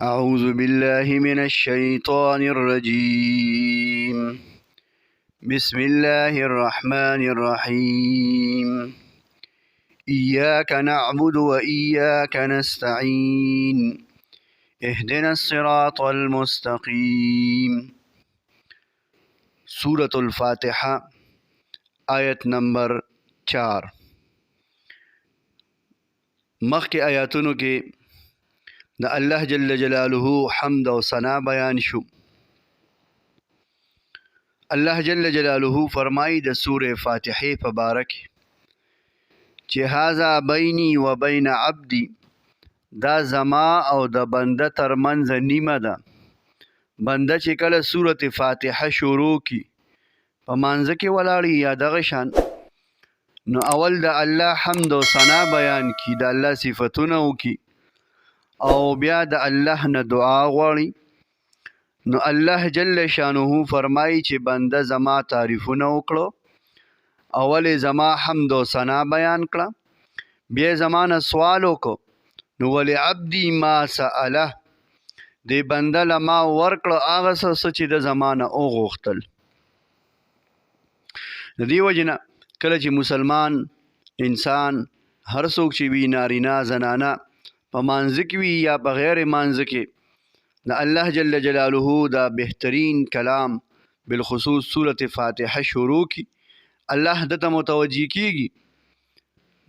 أعوذ بالله من الشيطان الرجيم. بسم الله الرحمن الرحيم. إياك نعبد وإياك نستعين. اهدنا الصراط المستقيم. سورة الفاتحة آیت نمبر 4. مخی آیاتونو کې د الله جل جلاله حمد و ثنا بیان شو. الله جل جلاله فرمای د سوره فاتحه په باره کې چې هذا بیني و بین عبدي، دا زما او د بنده ترمنځ نیمه ده. بنده چې کله سوره فاتحه شروع کی په مانځ کې ولاړی یا دغه شان، نو اول د الله حمد و ثنا بیان کی، د الله صفاتونه وکي، او بیا د الله نه دعا غواړي. نو الله جل شانه فرمایي چې بنده زما تعریفونه وکړو، اول زما حمد و ثنا بیان کړه، بیا زما نه سوال وکړو. نو ولعبدي ما سأله، دی بنده لما ورکړو هغه څه چې د زمانه وغوښتل. د دې وجنه کله چې مسلمان انسان هر څوک چې وي، نارینه زنانه، په مانځ کې وي یا په غیر مانځ کې، د الله جل جلاله دا بهترین کلام بالخصوص سورة فاتحه شروع کی، الله دته متوجی کیږي.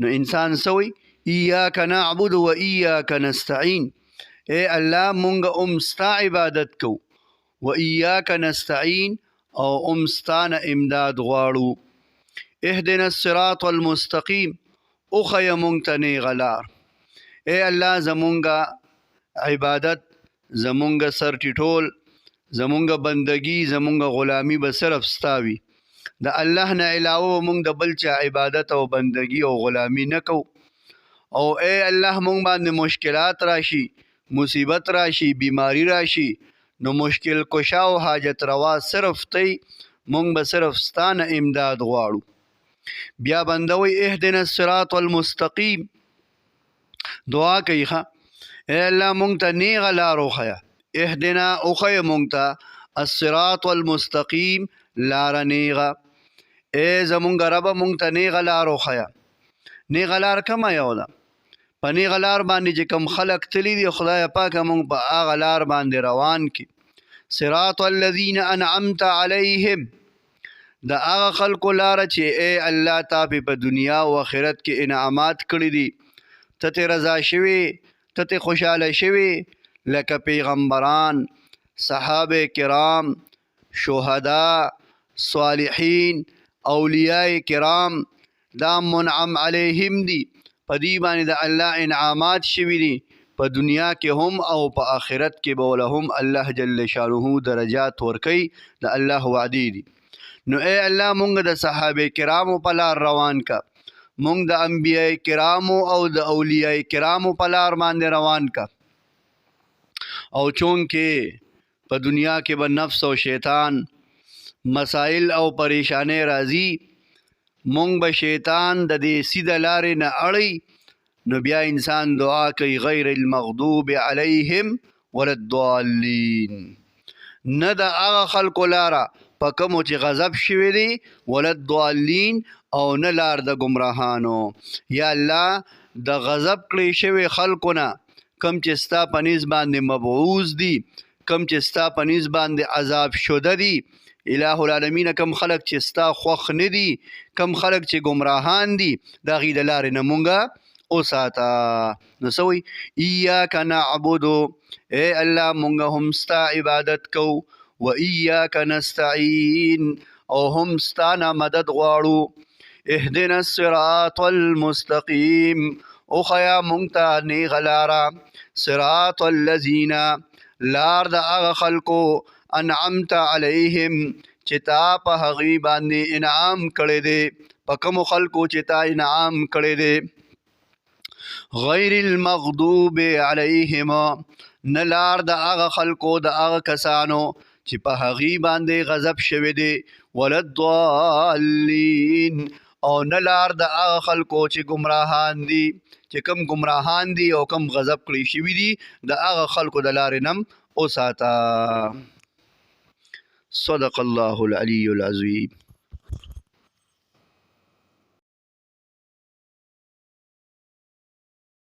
نو انسان سوی ایاک نعبد و ایاک نستعین، اے الله مونږ ستا عبادت کو، و ایاک نستعین او ستانه امداد غواړو. اهدنا الصراط المستقیم، اوخی مونږ ته نیغه لار. اے الله زمونږه عبادت، زمونږه سر ټیټول، زمونږه بندگی، زمونږه غلامی به صرف ستاوي. د الله نه علاوه مونږ د بل چا عبادت او بندگی او غلامی نه کو. او اے الله مونږ باندې مشکلات راشي، مصیبت راشي، بیماری راشي، نو مشکل کشا او حاجت روا صرف تی، مونږ به صرف ستانه امداد غواړو. بیا بندوي اهدنا الصراط المستقیم، دعا کوي ښه، اے الله مونږ ته نیغه لار وښیه. اهدنا اوښیه مونږ ته الصراط المستقیم، لاره نیغه. اے زمونږ ربه مونږ ته نیغه لار وښیه. نیغه لار کومه یو ده؟ په نیغه لار باندې چې کوم خلق تلي دي، خدای پاکه مونږ په هغه لار باندې روان کی. صراط الذین انعمت علیهم، د هغه خلکو لاره چې اے الله تا په دنیا او آخرت کې انعامات کړي دي، ته رضا شوي، ته خوشاله شوي، لکه پیغمبران، صحابه کرام، شهدا، صالحین، اولیاء کرام، دا منعم علیهم دي. په دې باندې د الله انعامات شوي دي، په دنیا کې هم او په آخرت کې به ولهم الله جل شانه درجات ورکي، د الله وعدې دي. نو اے الله مونږ د صحابه کرامو په لار روان کا، مونږ د انبیاء کرامو او د اولیاء کرامو په لار باندې روان کا. او چون کې په دنیا کې به نفس او شیطان مسائل او پریشانې راځي، مونږ به شیطان د دې سیده لارې نه اړی. نو بیا انسان دعا کوي غیر المغضوب علیهم ولا الضالین، نه د هغه خلکو لاره په کومو چې غضب شوي دي، ولا الضالین، او نه لار د ګمراهانو. یا الله د غضب کړی شوي خلکو نه کم چې ستا په نیز باندې مبعوث دي، کم چې ستا په نیز باندې عذاب شده دي، الہ العالمین، کم خلق چې ستا خوښ نه دي، کم خلق چې ګمراهان دي، د هغې د لارې نه مونږه وساته. نو سوی ایاک نعبدو، اے الله مونږه هم ستا عبادت کو، و ایاک نستعین، او هم ستانه مدد غواړو. اهدنا الصراط المستقیم، اوخیا مونږ ته نیغه لاره. صراط الذین، لار د هغه خلکو، انعمت علیهم، چې تا په هغوی باندې انعام کړی دی، په کومو خلکو چې تا انعام کړی دی. غیر المغضوب علیهم، نه لار د هغه خلکو، د هغه کسانو چې په هغوی باندې غضب شوی دی. ولا الضالین، او نه لار د هغه خلکو چې ګمراهان دي، چې کم ګمراهان دي او کم غضب کړی شوي دي د هغه خلکو د لارې نم وساته. صدق الله العلی العظیم.